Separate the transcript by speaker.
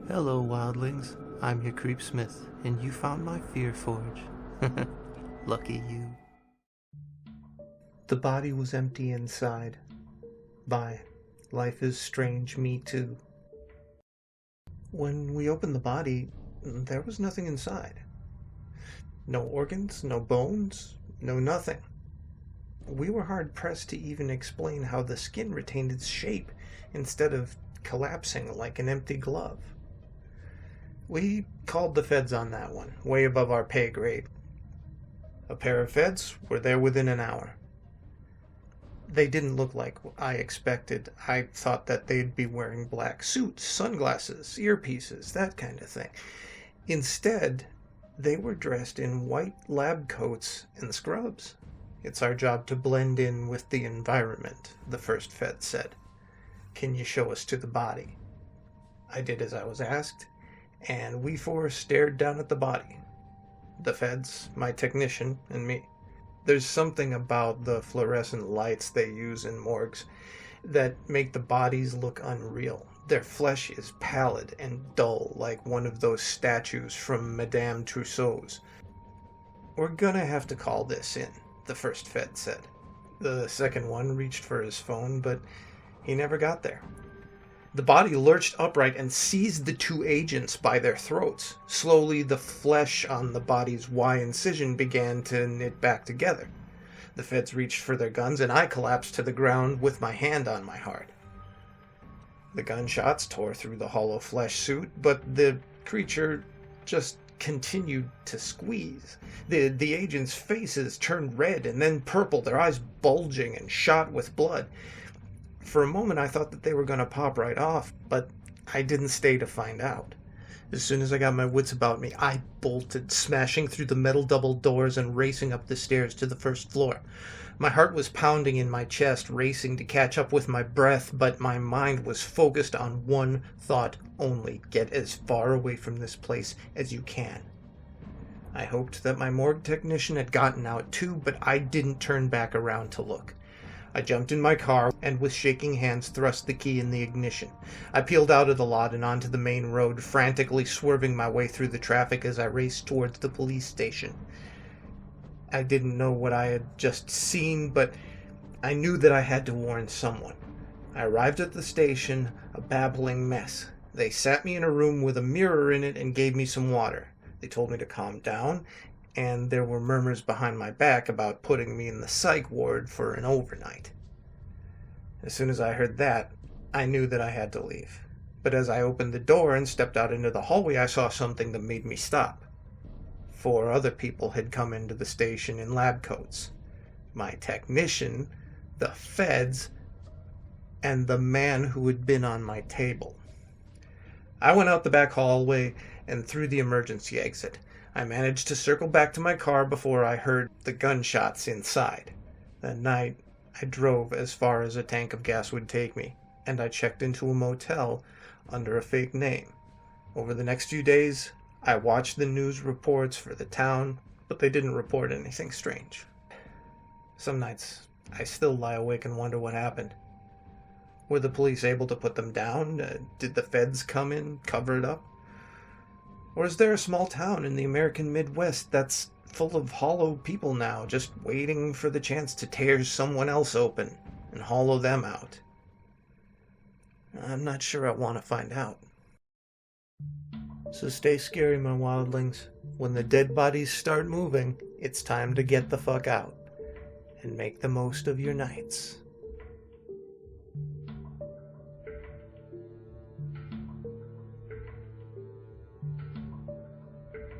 Speaker 1: Hello, wildlings. I'm your Creepsmith, and you found my Fear Forge. Lucky you. The body was empty inside. By Lifeis StrangeMeToo. When we opened the body, there was nothing inside. No organs, no bones, no nothing. We were hard-pressed to even explain how the skin retained its shape instead of collapsing like an empty glove. We called the feds on that one, way above our pay grade. A pair of feds were there within an hour. They didn't look like I expected. I thought that they'd be wearing black suits, sunglasses, earpieces, that kind of thing. Instead, they were dressed in white lab coats and scrubs. It's our job to blend in with the environment, the first fed said. Can you show us to the body? I did as I was asked, and we four stared down at the body. The feds, my technician, and me. There's something about the fluorescent lights they use in morgues that make the bodies look unreal. Their flesh is pallid and dull, like one of those statues from Madame Tussauds. We're gonna have to call this in, the first fed said. The second one reached for his phone, but he never got there. The body lurched upright and seized the two agents by their throats. Slowly, the flesh on the body's Y incision began to knit back together. The feds reached for their guns, and I collapsed to the ground with my hand on my heart. The gunshots tore through the hollow flesh suit, but the creature just continued to squeeze. The agents' faces turned red and then purple, their eyes bulging and shot with blood. For a moment I thought that they were going to pop right off, but I didn't stay to find out. As soon as I got my wits about me, I bolted, smashing through the metal double doors and racing up the stairs to the first floor. My heart was pounding in my chest, racing to catch up with my breath, but my mind was focused on one thought only: get as far away from this place as you can. I hoped that my morgue technician had gotten out too, but I didn't turn back around to look. I jumped in my car and with shaking hands thrust the key in the ignition. I peeled out of the lot and onto the main road, frantically swerving my way through the traffic as I raced towards the police station. I didn't know what I had just seen, but I knew that I had to warn someone. I arrived at the station, a babbling mess. They sat me in a room with a mirror in it and gave me some water. They told me to calm down, and there were murmurs behind my back about putting me in the psych ward for an overnight. As soon as I heard that, I knew that I had to leave. But as I opened the door and stepped out into the hallway, I saw something that made me stop. 4 other people had come into the station in lab coats. My technician, the feds, and the man who had been on my table. I went out the back hallway and through the emergency exit. I managed to circle back to my car before I heard the gunshots inside. That night, I drove as far as a tank of gas would take me, and I checked into a motel under a fake name. Over the next few days, I watched the news reports for the town, but they didn't report anything strange. Some nights, I still lie awake and wonder what happened. Were the police able to put them down? Did the feds come in, cover it up? Or is there a small town in the American Midwest that's full of hollow people now, just waiting for the chance to tear someone else open and hollow them out? I'm not sure I want to find out. So stay scary, my wildlings. When the dead bodies start moving, it's time to get the fuck out and make the most of your nights.